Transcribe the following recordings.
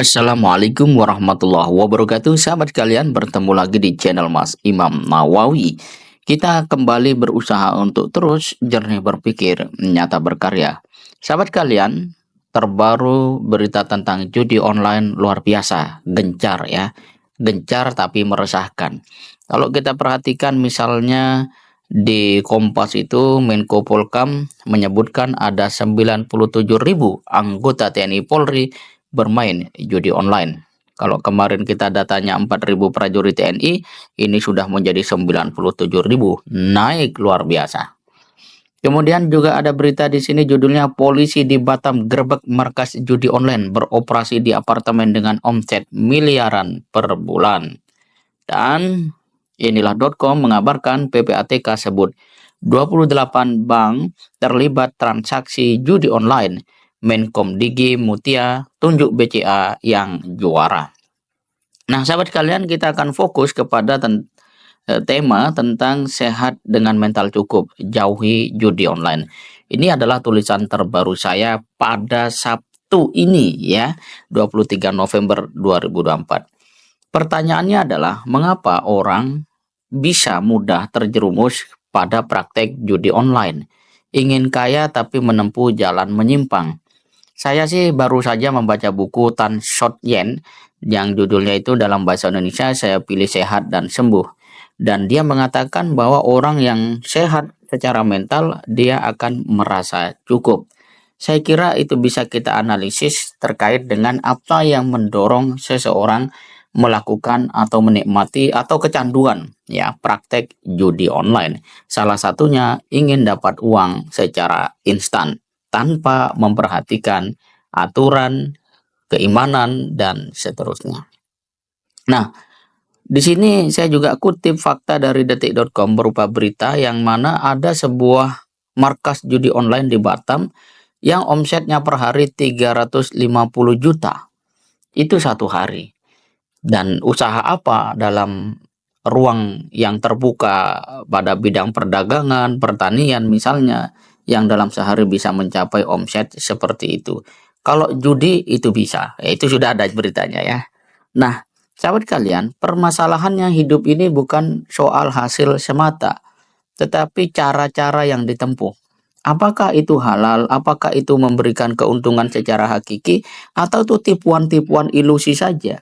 Assalamualaikum warahmatullahi wabarakatuh. Sahabat kalian, bertemu lagi di channel Mas Imam Nawawi. Kita kembali berusaha untuk terus jernih berpikir, nyata berkarya. Sahabat kalian, terbaru berita tentang judi online luar biasa, gencar ya. Gencar tapi meresahkan. Kalau kita perhatikan misalnya di Kompas itu Menko Polkam menyebutkan ada 97.000 anggota TNI Polri bermain judi online. Kalau kemarin kita datanya 4.000 prajurit TNI, ini sudah menjadi 97.000, naik luar biasa. Kemudian juga ada berita di sini judulnya polisi di Batam gerbek markas judi online beroperasi di apartemen dengan omset miliaran per bulan. Dan inilah.com mengabarkan PPATK sebut 28 bank terlibat transaksi judi online. Menkom Digi Mutia tunjuk BCA yang juara. Nah, sahabat kalian, kita akan fokus kepada tema tentang sehat dengan mental cukup, jauhi judi online. Ini adalah tulisan terbaru saya pada Sabtu ini ya, 23 November 2024. Pertanyaannya adalah mengapa orang bisa mudah terjerumus pada praktek judi online? Ingin kaya tapi menempuh jalan menyimpang. Saya sih baru saja membaca buku Tan Shot Yen yang judulnya itu dalam bahasa Indonesia Saya Pilih Sehat dan Sembuh. Dan dia mengatakan bahwa orang yang sehat secara mental dia akan merasa cukup. Saya kira itu bisa kita analisis terkait dengan apa yang mendorong seseorang melakukan atau menikmati atau kecanduan ya praktek judi online. Salah satunya ingin dapat uang secara instan tanpa memperhatikan aturan, keimanan, dan seterusnya. Nah, di sini saya juga kutip fakta dari detik.com berupa berita yang mana ada sebuah markas judi online di Batam yang omsetnya per hari 350 juta. Itu satu hari. Dan usaha apa dalam ruang yang terbuka pada bidang perdagangan, pertanian misalnya, yang dalam sehari bisa mencapai omset seperti itu. Kalau judi itu bisa, ya itu sudah ada beritanya ya. Nah, sahabat kalian, permasalahannya hidup ini bukan soal hasil semata, tetapi cara-cara yang ditempuh. Apakah itu halal, apakah itu memberikan keuntungan secara hakiki, atau itu tipuan-tipuan ilusi saja.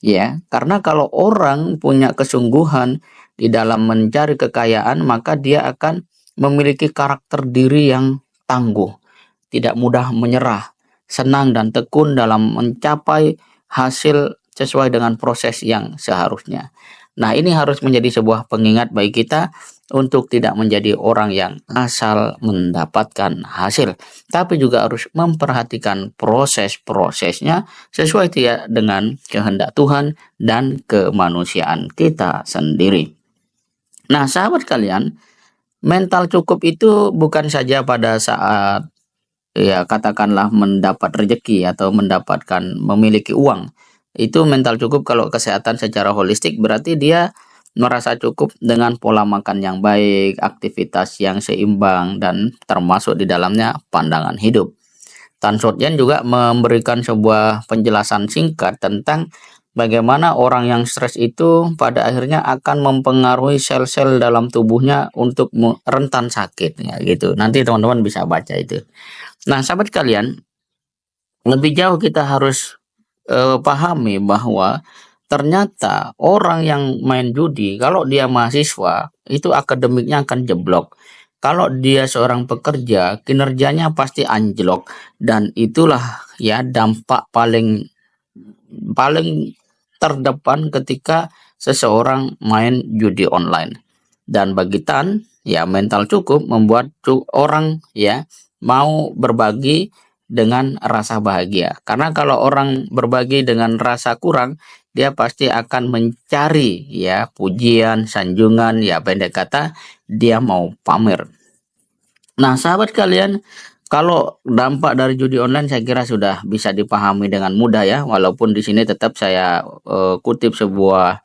Ya, karena kalau orang punya kesungguhan di dalam mencari kekayaan, maka dia akan memiliki karakter diri yang tangguh, tidak mudah menyerah, senang dan tekun dalam mencapai hasil sesuai dengan proses yang seharusnya. Nah, ini harus menjadi sebuah pengingat bagi kita untuk tidak menjadi orang yang asal mendapatkan hasil, tapi juga harus memperhatikan proses-prosesnya sesuai tidak dengan kehendak Tuhan dan kemanusiaan kita sendiri. Nah, sahabat kalian, mental cukup itu bukan saja pada saat ya katakanlah mendapat rezeki atau memiliki uang. Itu mental cukup kalau kesehatan secara holistik berarti dia merasa cukup dengan pola makan yang baik, aktivitas yang seimbang, dan termasuk di dalamnya pandangan hidup. Tan Shot Yen juga memberikan sebuah penjelasan singkat tentang bagaimana orang yang stres itu pada akhirnya akan mempengaruhi sel-sel dalam tubuhnya untuk rentan sakit ya gitu. Nanti teman-teman bisa baca itu. Nah, sahabat kalian, lebih jauh kita harus pahami bahwa ternyata orang yang main judi, kalau dia mahasiswa, itu akademiknya akan jeblok. Kalau dia seorang pekerja, kinerjanya pasti anjlok. Dan itulah ya dampak paling paling terdepan ketika seseorang main judi online. Dan bagi Tan, ya mental cukup membuat orang ya mau berbagi dengan rasa bahagia. Karena kalau orang berbagi dengan rasa kurang, dia pasti akan mencari ya pujian, sanjungan, ya pendek kata dia mau pamer. Nah, sahabat kalian, kalau dampak dari judi online saya kira sudah bisa dipahami dengan mudah ya, walaupun di sini tetap saya kutip sebuah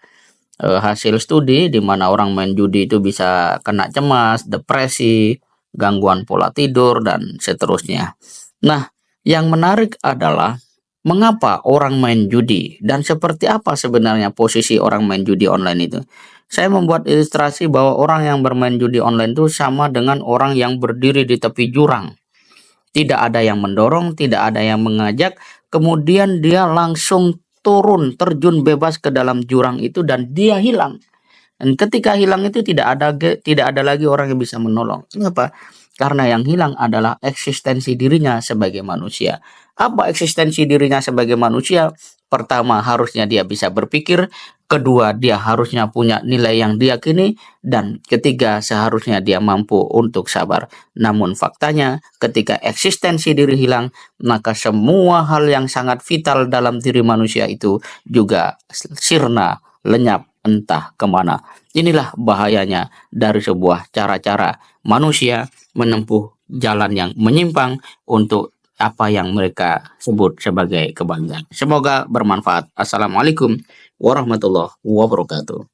hasil studi di mana orang main judi itu bisa kena cemas, depresi, gangguan pola tidur, dan seterusnya. Nah, yang menarik adalah Mengapa orang main judi dan seperti apa sebenarnya posisi orang main judi online itu? Saya membuat ilustrasi bahwa orang yang bermain judi online itu sama dengan orang yang berdiri di tepi jurang. Tidak ada yang mendorong, tidak ada yang mengajak, kemudian dia langsung turun, terjun bebas ke dalam jurang itu dan dia hilang. Dan ketika hilang itu tidak ada lagi orang yang bisa menolong. Kenapa? Karena yang hilang adalah eksistensi dirinya sebagai manusia. Apa eksistensi dirinya sebagai manusia? Pertama, harusnya dia bisa berpikir. Kedua, dia harusnya punya nilai yang diyakini. Dan ketiga, seharusnya dia mampu untuk sabar. Namun faktanya, ketika eksistensi diri hilang, maka semua hal yang sangat vital dalam diri manusia itu juga sirna, lenyap, entah kemana. Inilah bahayanya dari sebuah cara-cara manusia menempuh jalan yang menyimpang untuk apa yang mereka sebut sebagai kebanggaan. Semoga bermanfaat. Assalamualaikum warahmatullahi wabarakatuh.